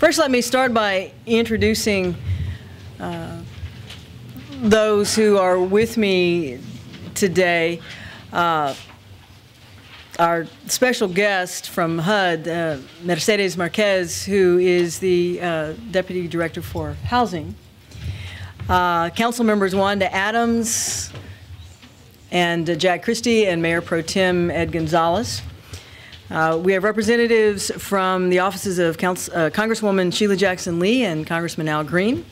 First, let me start by introducing those who are with me today. Our special guest from HUD, Mercedes Márquez, who is the Deputy Director for Housing. Council members Wanda Adams and Jack Christie and Mayor Pro Tem Ed Gonzalez. We have representatives from the offices of Congresswoman Sheila Jackson Lee and Congressman Al Green.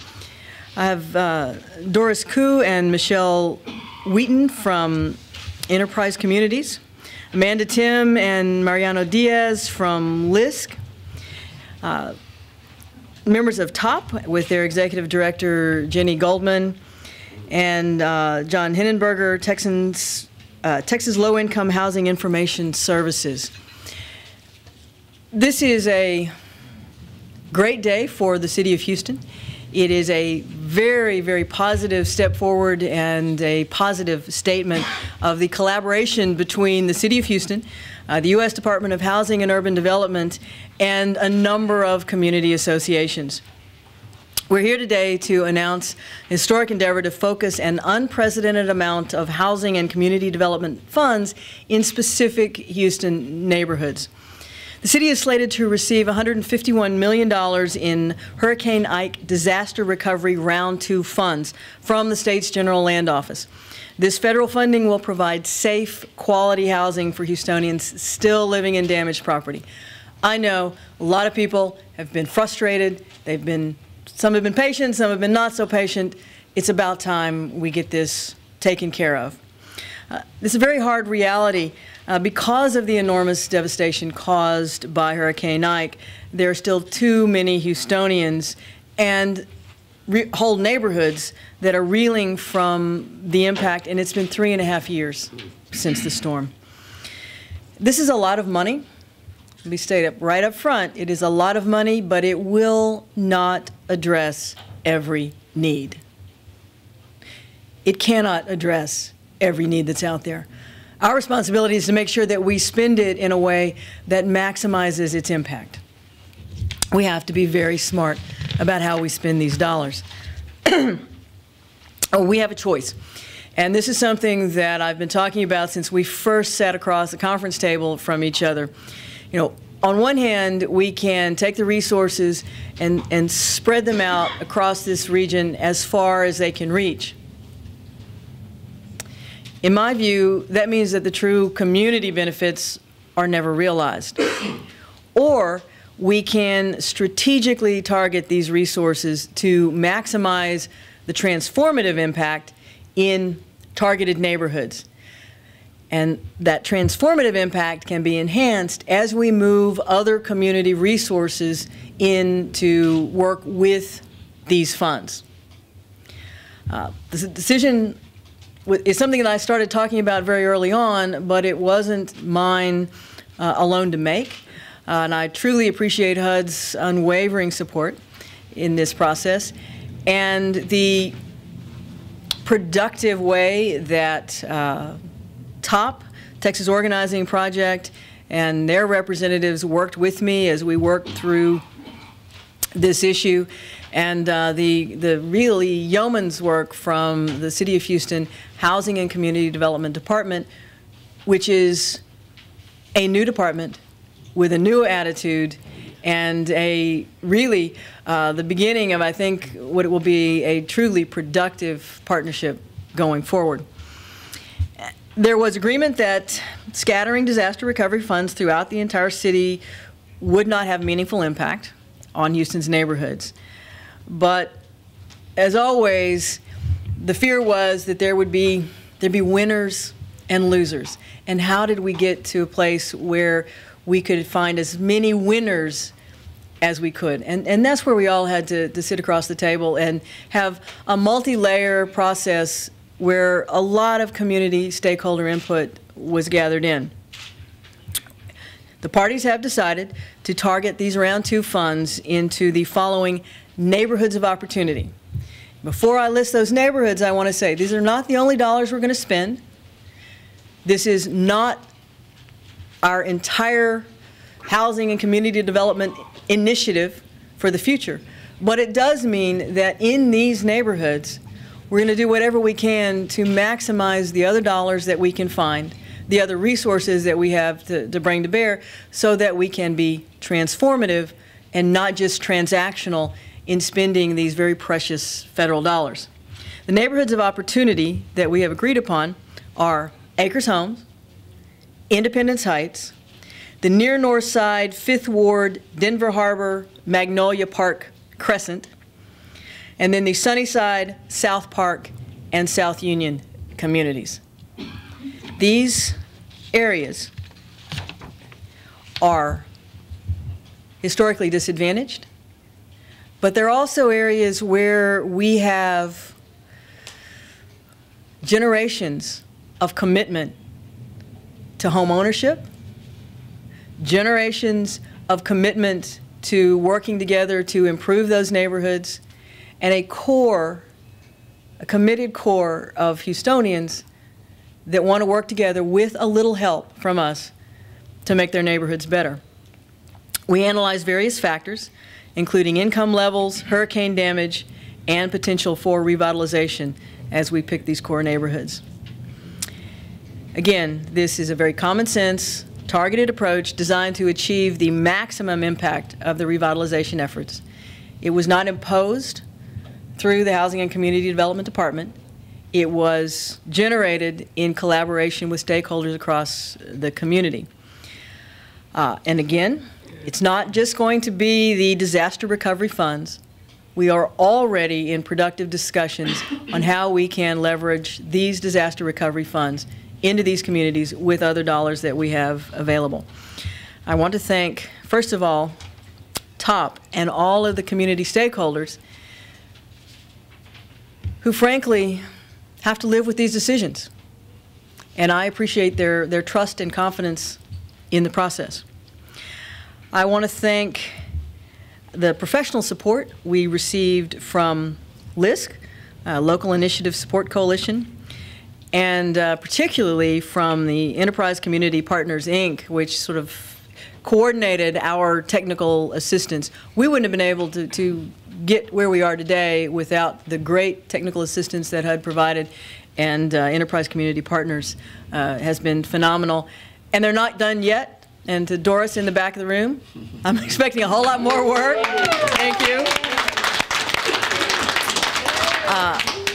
I have Doris Koo and Michelle Wheaton from Enterprise Communities. Amanda Tim and Mariano Diaz from LISC. Members of TOP with their Executive Director Jenny Goldman and John Hinnenberger, Texas Low-Income Housing Information Services. This is a great day for the City of Houston. It is a very, very positive step forward and a positive statement of the collaboration between the City of Houston, the U.S. Department of Housing and Urban Development, and a number of community associations. We're here today to announce a historic endeavor to focus an unprecedented amount of housing and community development funds in specific Houston neighborhoods. The city is slated to receive $151 million in Hurricane Ike Disaster Recovery Round 2 funds from the state's General Land Office. This federal funding will provide safe, quality housing for Houstonians still living in damaged property. I know a lot of people have been frustrated. Some have been patient, some have been not so patient. It's about time we get this taken care of. This is a very hard reality. Because of the enormous devastation caused by Hurricane Ike, there are still too many Houstonians and whole neighborhoods that are reeling from the impact, and it's been 3.5 years since the storm. This is a lot of money. Let me state it right up front. It is a lot of money, but it will not address every need. It cannot address every need that's out there. Our responsibility is to make sure that we spend it in a way that maximizes its impact. We have to be very smart about how we spend these dollars. We have a choice. And this is something that I've been talking about since we first sat across the conference table from each other. You know, on one hand, we can take the resources and spread them out across this region as far as they can reach. In my view, that means that the true community benefits are never realized. Or we can strategically target these resources to maximize the transformative impact in targeted neighborhoods. And that transformative impact can be enhanced as we move other community resources in to work with these funds. The decision is something that I started talking about very early on, but it wasn't mine alone to make. And I truly appreciate HUD's unwavering support in this process and the productive way that TOP, Texas Organizing Project, and their representatives worked with me as we worked through this issue. And the really yeoman's work from the City of Houston Housing and Community Development Department, which is a new department with a new attitude and a really the beginning of, I think, what it will be a truly productive partnership going forward. There was agreement that scattering disaster recovery funds throughout the entire city would not have meaningful impact on Houston's neighborhoods. But as always, the fear was that there'd be winners and losers. And how did we get to a place where we could find as many winners as we could? And that's where we all had to sit across the table and have a multi-layer process where a lot of community stakeholder input was gathered in. The parties have decided to target these round 2 funds into the following neighborhoods of opportunity. Before I list those neighborhoods, I want to say these are not the only dollars we're going to spend. This is not our entire housing and community development initiative for the future. But it does mean that in these neighborhoods, we're going to do whatever we can to maximize the other dollars that we can find, the other resources that we have to bring to bear, so that we can be transformative and not just transactional in spending these very precious federal dollars. The neighborhoods of opportunity that we have agreed upon are Acres Homes, Independence Heights, the near north side, 5th Ward, Denver Harbor, Magnolia Park Crescent, and then the Sunnyside, South Park, and South Union communities. These areas are historically disadvantaged, but they're also areas where we have generations of commitment to home ownership, generations of commitment to working together to improve those neighborhoods, and a committed core of Houstonians that want to work together with a little help from us to make their neighborhoods better. We analyze various factors, including income levels, hurricane damage, and potential for revitalization as we pick these core neighborhoods. Again, this is a very common sense, targeted approach designed to achieve the maximum impact of the revitalization efforts. It was not imposed through the Housing and Community Development Department. It was generated in collaboration with stakeholders across the community. And again, it's not just going to be the disaster recovery funds. We are already in productive discussions on how we can leverage these disaster recovery funds into these communities with other dollars that we have available. I want to thank, first of all, TOP and all of the community stakeholders who frankly have to live with these decisions. And I appreciate their trust and confidence in the process. I want to thank the professional support we received from LISC, Local Initiative Support Coalition, and particularly from the Enterprise Community Partners, Inc., which sort of coordinated our technical assistance. We wouldn't have been able to get where we are today without the great technical assistance that HUD provided, and Enterprise Community Partners has been phenomenal. And they're not done yet. And to Doris in the back of the room, I'm expecting a whole lot more work. Thank you.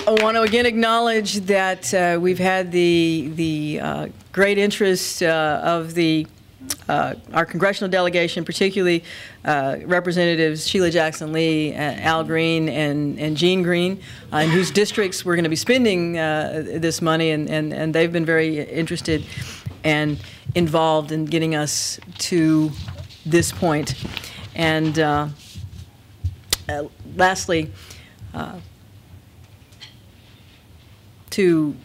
I want to again acknowledge that we've had the great interest of our congressional delegation, particularly Representatives Sheila Jackson Lee, Al Green, and Jean Green, in whose districts we're going to be spending this money, and they've been very interested and involved in getting us to this point. And lastly, to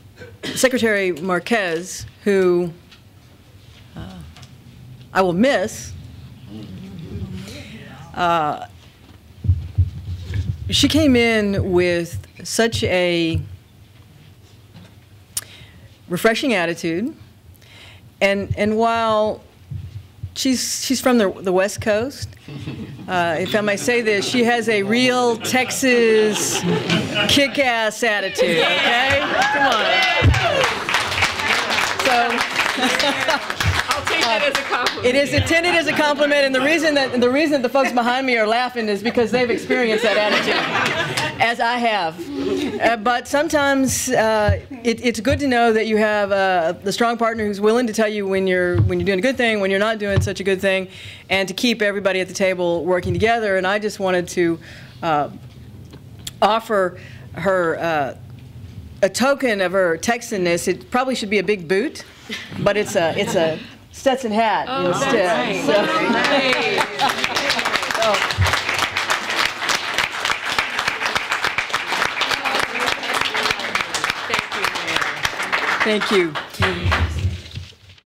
Secretary Márquez, who I will miss. She came in with such a refreshing attitude, and while she's from the West Coast, if I may say this, she has a real Texas kick-ass attitude. Okay, come on. So. As a compliment. It is intended as a compliment, and the reason that the folks behind me are laughing is because they've experienced that attitude, as I have. But sometimes it's good to know that you have the strong partner who's willing to tell you when you're doing a good thing, when you're not doing such a good thing, and to keep everybody at the table working together. And I just wanted to offer her a token of her Texanness. It probably should be a big boot, but it's a Stetson hat instead. Nice. Thank you. Thank you.